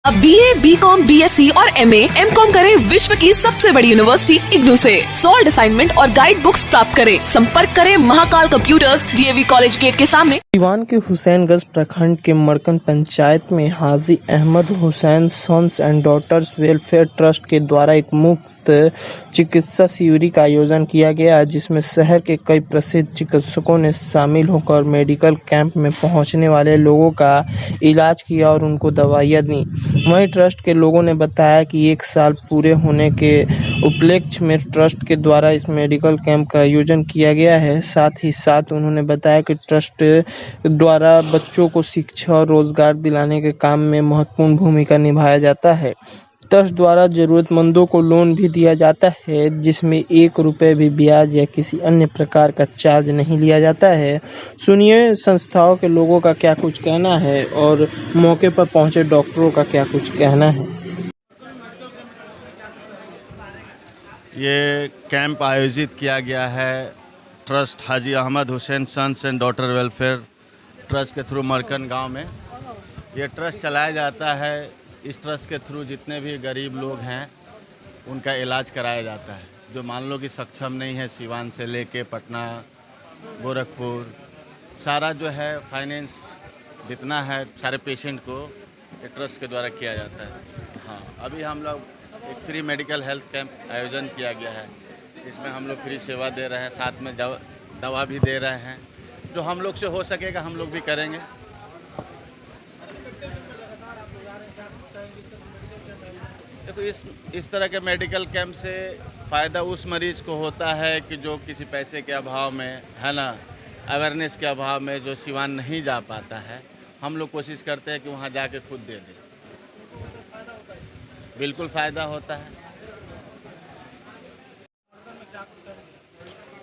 अब BA, BCom, BSc और MA, MCom करें विश्व की सबसे बड़ी यूनिवर्सिटी इग्नू से। सॉल्ड असाइनमेंट और गाइड बुक्स प्राप्त करें। संपर्क करें Mahakal computers, DAV college gate के सामने। सीवान के हुसैनगंज प्रखंड के मरकन पंचायत में Haji Ahmad Hussain sons and daughters welfare trust के द्वारा एक मुफ्त चिकित्सा शिविर का आयोजन किया गया, जिसमें शहर के कई प्रसिद्ध चिकित्सकों ने शामिल होकर मेडिकल कैंप में पहुंचने वाले लोगों का इलाज किया और उनको दवाइयां दी। वहीं ट्रस्ट के लोगों ने बताया कि 1 साल पूरे होने के उपलक्ष्य में ट्रस्ट के द्वारा इस मेडिकल कैंप का आयोजन किया गया है। साथ ही साथ उन्होंने बताया कि ट्रस्ट द्वारा बच्चों को शिक्षा और रोजगार दिलाने के काम में महत्वपूर्ण भूमिका निभाया जाता है। ट्रस्ट द्वारा जरूरतमंदों को लोन भी दिया जाता है, जिसमें 1 रुपये भी ब्याज या किसी अन्य प्रकार का चार्ज नहीं लिया जाता है। सुनिए संस्थाओं के लोगों का क्या कुछ कहना है और मौके पर पहुंचे डॉक्टरों का क्या कुछ कहना है। ये कैंप आयोजित किया गया है trust Haji Ahmad Hussain sons and daughter welfare trust के थ्रू मरकन गांव में। ये ट्रस्ट चलाया जाता है। इस ट्रस्ट के थ्रू जितने भी गरीब लोग हैं उनका इलाज कराया जाता है। जो मान लो कि सक्षम नहीं है, सीवान से लेके पटना, गोरखपुर, सारा जो है फाइनेंस जितना है सारे पेशेंट को ये ट्रस्ट के द्वारा किया जाता है। हाँ, अभी हम लोग एक फ्री मेडिकल हेल्थ कैंप आयोजन किया गया है। इसमें हम लोग फ्री सेवा दे रहे हैं, साथ में दवा भी दे रहे हैं। जो हम लोग से हो सकेगा हम लोग भी करेंगे। देखो, इस तरह के मेडिकल कैंप से फ़ायदा उस मरीज़ को होता है कि जो किसी पैसे के अभाव में, है ना, अवेयरनेस के अभाव में जो सीवान नहीं जा पाता है, हम लोग कोशिश करते हैं कि वहाँ जाके खुद दे दें। बिल्कुल फ़ायदा होता है।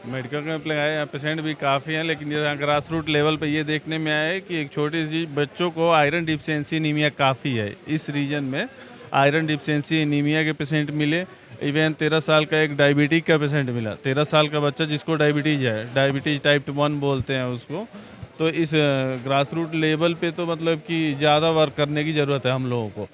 मेडिकल कैंप लगाए, यहाँ पेशेंट भी काफ़ी हैं, लेकिन यहाँ ग्रास रूट लेवल पे ये देखने में आया है कि एक छोटी सी बच्चों को आयरन डिफिशियंसी एनीमिया काफ़ी है। इस रीजन में आयरन डिफिशियंसी एनीमिया के पेशेंट मिले। इवन 13 साल का एक डायबिटीज का पेशेंट मिला। 13 साल का बच्चा जिसको डायबिटीज़ है, डायबिटीज़ टाइप 1 बोलते हैं उसको। तो इस ग्रास रूट लेवल पे तो मतलब कि ज़्यादा वर्क करने की ज़रूरत है हम लोगों को।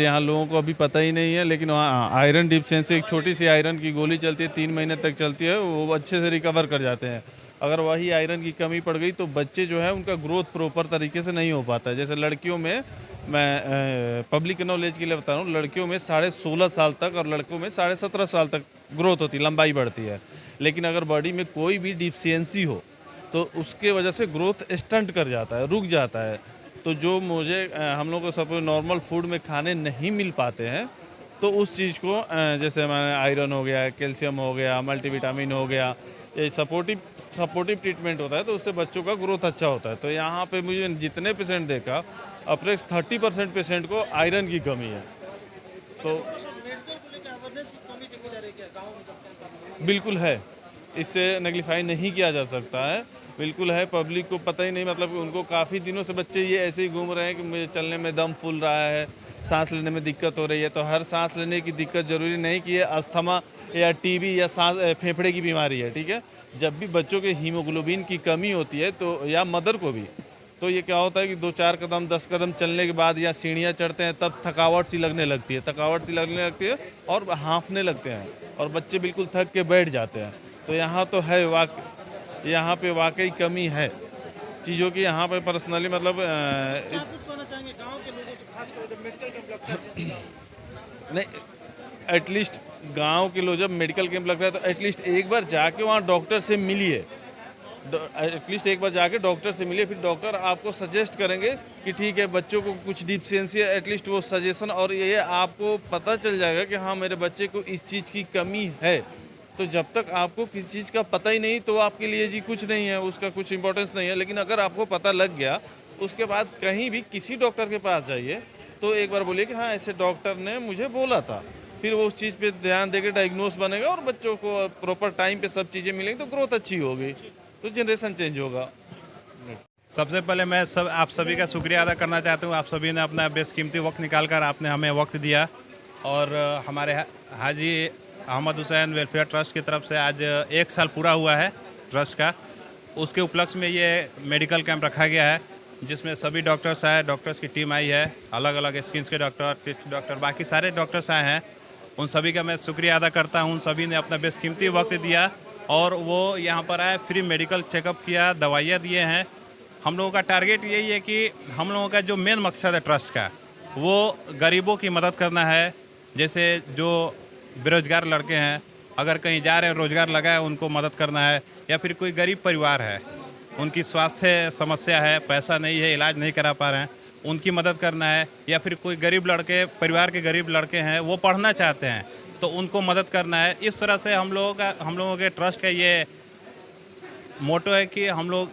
यहाँ लोगों को अभी पता ही नहीं है, लेकिन वहाँ आयरन डिफिशियंसी एक छोटी सी आयरन की गोली चलती है, 3 महीने तक चलती है, वो अच्छे से रिकवर कर जाते हैं। अगर वही आयरन की कमी पड़ गई तो बच्चे जो है उनका ग्रोथ प्रॉपर तरीके से नहीं हो पाता है। जैसे लड़कियों में, मैं पब्लिक नॉलेज के लिए बता रहा हूँ, लड़कियों में 16.5 साल तक और लड़कों में 17.5 साल तक ग्रोथ होती है, लंबाई बढ़ती है। लेकिन अगर बॉडी में कोई भी डिफिशियंसी हो तो उसके वजह से ग्रोथ स्टंट कर जाता है, रुक जाता है। तो जो मुझे हम लोग को सब नॉर्मल फूड में खाने नहीं मिल पाते हैं, तो उस चीज़ को जैसे हमारे आयरन हो गया, कैल्शियम हो गया, मल्टीविटामिन हो गया, ये सपोर्टिव ट्रीटमेंट होता है, तो उससे बच्चों का ग्रोथ अच्छा होता है। तो यहाँ पे मुझे जितने पेशेंट देखा, अप्रोक्स 30% पेशेंट को आयरन की कमी है। तो बिल्कुल है, इससे नेग्लिफाई नहीं किया जा सकता है। बिल्कुल है, पब्लिक को पता ही नहीं, मतलब उनको काफ़ी दिनों से बच्चे ये ऐसे ही घूम रहे हैं कि मुझे चलने में दम फूल रहा है, सांस लेने में दिक्कत हो रही है। तो हर सांस लेने की दिक्कत ज़रूरी नहीं कि ये अस्थमा या टीबी या सांस फेफड़े की बीमारी है, ठीक है। जब भी बच्चों के हीमोग्लोबिन की कमी होती है, तो या मदर को भी, तो ये क्या होता है कि 2-4 कदम 10 कदम चलने के बाद या सीढ़ियाँ चढ़ते हैं तब थकावट सी लगने लगती है और हाँफने लगते हैं और बच्चे बिल्कुल थक के बैठ जाते हैं। तो यहाँ तो है यहाँ पे वाकई कमी है चीज़ों की। यहाँ पे पर्सनली मतलब नहीं, एटलीस्ट गांव के लोग जब मेडिकल कैंप लगता है तो एटलीस्ट एक बार जाके वहाँ डॉक्टर से मिलिए। फिर डॉक्टर आपको सजेस्ट करेंगे कि ठीक है, बच्चों को कुछ डिफिशियंसी है, एटलीस्ट वो सजेशन, और ये आपको पता चल जाएगा कि हाँ, मेरे बच्चे को इस चीज़ की कमी है। तो जब तक आपको किसी चीज़ का पता ही नहीं तो आपके लिए जी कुछ नहीं है, उसका कुछ इंपॉर्टेंस नहीं है। लेकिन अगर आपको पता लग गया, उसके बाद कहीं भी किसी डॉक्टर के पास जाइए तो एक बार बोलिए कि हाँ, ऐसे डॉक्टर ने मुझे बोला था। फिर वो उस चीज़ पे ध्यान देकर डायग्नोस बनेगा और बच्चों को प्रॉपर टाइम पे सब चीज़ें मिलेंगी तो ग्रोथ अच्छी होगी, तो जनरेशन चेंज होगा। सबसे पहले मैं आप सभी का शुक्रिया अदा करना चाहता हूँ। आप सभी ने अपना बेशकीमती वक्त निकाल कर आपने हमें वक्त दिया, और हमारे हाजी अहमद हुसैन वेलफेयर ट्रस्ट की तरफ से आज 1 साल पूरा हुआ है ट्रस्ट का। उसके उपलक्ष्य में ये मेडिकल कैंप रखा गया है। जिसमें सभी डॉक्टर्स आए, डॉक्टर्स की टीम आई है, अलग अलग स्किन्स के डॉक्टर, बाकी सारे डॉक्टर्स आए हैं। उन सभी का मैं शुक्रिया अदा करता हूँ। उन सभी ने अपना बेशकीमती वक्त दिया और वो यहाँ पर आए, फ्री मेडिकल चेकअप किया, दवाइयाँ दिए हैं। हम लोगों का टारगेट यही है कि हम लोगों का जो मेन मकसद है ट्रस्ट का, वो गरीबों की मदद करना है। जैसे जो बेरोजगार लड़के हैं, अगर कहीं जा रहे हैं, रोज़गार लगा है, उनको मदद करना है। या फिर कोई गरीब परिवार है, उनकी स्वास्थ्य समस्या है, पैसा नहीं है, इलाज नहीं करा पा रहे हैं, उनकी मदद करना है। या फिर कोई गरीब लड़के, परिवार के गरीब लड़के हैं, वो पढ़ना चाहते हैं, तो उनको मदद करना है। इस तरह से हम लोगों के ट्रस्ट का ये मोटो है कि हम लोग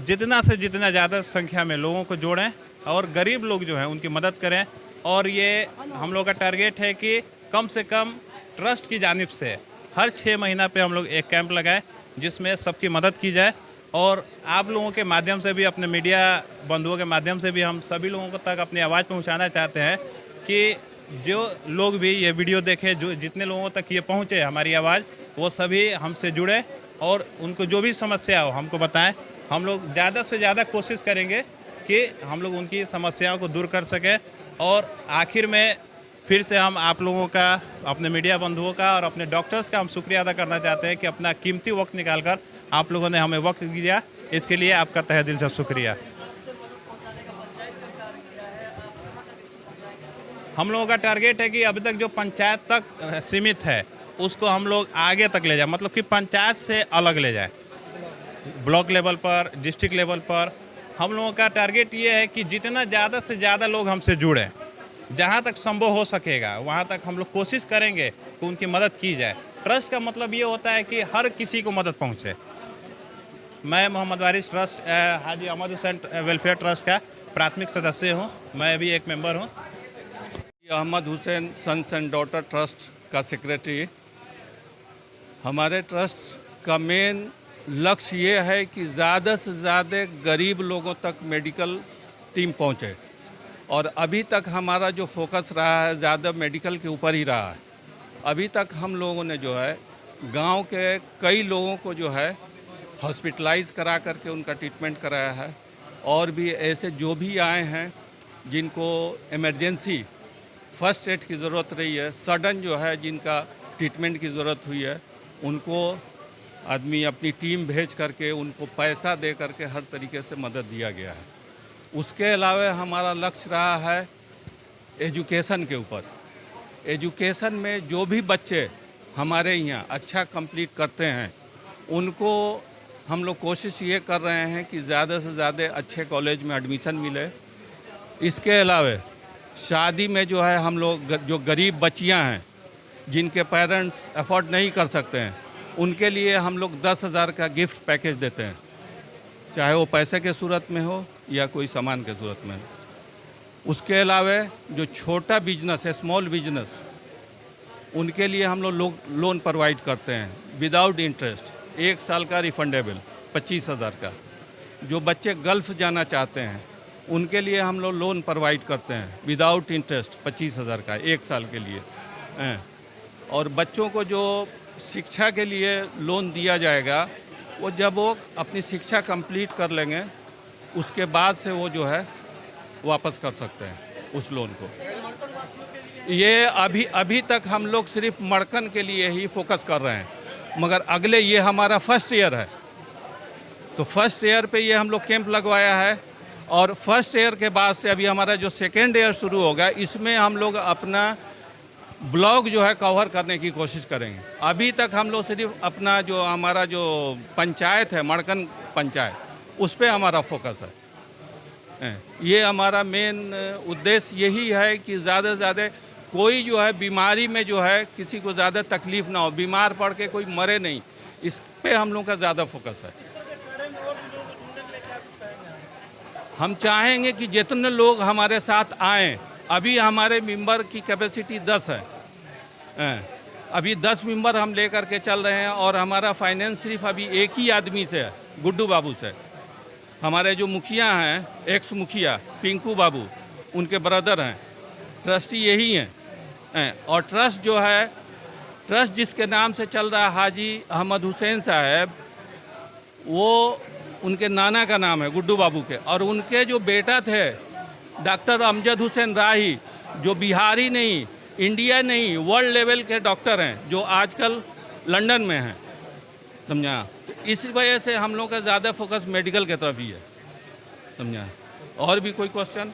जितना से जितना ज़्यादा संख्या में लोगों को जोड़ें और गरीब लोग जो हैं उनकी मदद करें। और ये हम लोग का टारगेट है कि कम से कम ट्रस्ट की जानिब से हर 6 महीना पे हम लोग एक कैंप लगाएं, जिसमें सबकी मदद की जाए। और आप लोगों के माध्यम से भी, अपने मीडिया बंधुओं के माध्यम से भी हम सभी लोगों को तक अपनी आवाज़ पहुंचाना चाहते हैं कि जो लोग भी ये वीडियो देखें, जो जितने लोगों तक ये पहुंचे हमारी आवाज़, वो सभी हमसे जुड़े और उनको जो भी समस्या हो हमको बताएं। हम लोग ज़्यादा से ज़्यादा कोशिश करेंगे कि हम लोग उनकी समस्याओं को दूर कर सकें। और आखिर में फिर से हम आप लोगों का, अपने मीडिया बंधुओं का और अपने डॉक्टर्स का हम शुक्रिया अदा करना चाहते हैं कि अपना कीमती वक्त निकालकर आप लोगों ने हमें वक्त दिया। इसके लिए आपका तहे दिल से शुक्रिया। हम लोगों का टारगेट है कि अभी तक जो पंचायत तक सीमित है, उसको हम लोग आगे तक ले जाए, मतलब कि पंचायत से अलग ले जाए, ब्लॉक लेवल पर, डिस्ट्रिक्ट लेवल पर। हम लोगों का टारगेट ये है कि जितना ज़्यादा से ज़्यादा लोग हमसे जुड़ें, जहाँ तक संभव हो सकेगा वहाँ तक हम लोग कोशिश करेंगे कि उनकी मदद की जाए। ट्रस्ट का मतलब ये होता है कि हर किसी को मदद पहुँचे। मैं Mohammad Waris trust, Haji Ahmad Hussain welfare trust का प्राथमिक सदस्य हूँ। मैं भी एक मेंबर हूँ। Ahmad Hussain sons and daughter trust का सेक्रेटरी। हमारे ट्रस्ट का मेन लक्ष्य ये है कि ज़्यादा से ज़्यादा गरीब लोगों तक मेडिकल टीम पहुँचे। और अभी तक हमारा जो फोकस रहा है ज़्यादा मेडिकल के ऊपर ही रहा है। अभी तक हम लोगों ने जो है गांव के कई लोगों को जो है हॉस्पिटलाइज करा करके उनका ट्रीटमेंट कराया है। और भी ऐसे जो भी आए हैं जिनको इमरजेंसी फर्स्ट एड की ज़रूरत रही है, सडन जो है जिनका ट्रीटमेंट की ज़रूरत हुई है, उनको आदमी अपनी टीम भेज करके उनको पैसा दे करके हर तरीके से मदद दिया गया है। उसके अलावा हमारा लक्ष्य रहा है एजुकेशन के ऊपर। एजुकेशन में जो भी बच्चे हमारे यहाँ अच्छा कंप्लीट करते हैं, उनको हम लोग कोशिश ये कर रहे हैं कि ज़्यादा से ज़्यादा अच्छे कॉलेज में एडमिशन मिले। इसके अलावा शादी में जो है हम लोग जो गरीब बच्चियाँ हैं जिनके पेरेंट्स अफोर्ड नहीं कर सकते हैं, उनके लिए हम लोग 10,000 का गिफ्ट पैकेज देते हैं, चाहे वो पैसे के सूरत में हो या कोई सामान के सूरत में हो। उसके अलावा जो छोटा बिजनेस है, स्मॉल बिजनेस, उनके लिए हम लोग लोन प्रोवाइड करते हैं विदाउट इंटरेस्ट, 1 साल का रिफंडेबल 25,000 का। जो बच्चे गल्फ़ जाना चाहते हैं उनके लिए हम लोग लोन प्रोवाइड करते हैं विदाउट इंटरेस्ट 25,000 का 1 साल के लिए। और बच्चों को जो शिक्षा के लिए लोन दिया जाएगा, वो जब वो अपनी शिक्षा कंप्लीट कर लेंगे उसके बाद से वो जो है वापस कर सकते हैं उस लोन को। ये अभी तक हम लोग सिर्फ मड़कन के लिए ही फोकस कर रहे हैं, मगर अगले ये हमारा फर्स्ट ईयर है, तो फर्स्ट ईयर पे ये हम लोग कैंप लगवाया है। और फर्स्ट ईयर के बाद से अभी हमारा जो सेकेंड ईयर शुरू होगा, इसमें हम लोग अपना ब्लॉक जो है कवर करने की कोशिश करेंगे। अभी तक हम लोग सिर्फ अपना जो हमारा जो पंचायत है, मड़कन पंचायत, उस पर हमारा फोकस है। ये हमारा मेन उद्देश्य यही है कि ज़्यादा से ज़्यादा कोई जो है बीमारी में जो है किसी को ज़्यादा तकलीफ़ ना हो, बीमार पड़ के कोई मरे नहीं, इस पे हम लोग का ज़्यादा फोकस है। हम चाहेंगे कि जितने लोग हमारे साथ आएँ। अभी हमारे मेंबर की कैपेसिटी 10 है, अभी 10 मेंबर हम लेकर के चल रहे हैं। और हमारा फाइनेंस सिर्फ अभी एक ही आदमी से है, गुड्डू बाबू से। हमारे जो मुखिया हैं, एक्स मुखिया पिंकू बाबू, उनके ब्रदर हैं, ट्रस्टी यही हैं। और ट्रस्ट जो है, ट्रस्ट जिसके नाम से चल रहा है हाजी अहमद हुसैन साहब, वो उनके नाना का नाम है गुड्डू बाबू के, और उनके जो बेटा थे डॉक्टर अमजद हुसैन राही, जो बिहारी नहीं, इंडिया नहीं, वर्ल्ड लेवल के डॉक्टर हैं, जो आजकल लंदन में हैं, समझा। तो इस वजह से हम लोग का ज़्यादा फोकस मेडिकल की तरफ ही है, समझा। और भी कोई क्वेश्चन?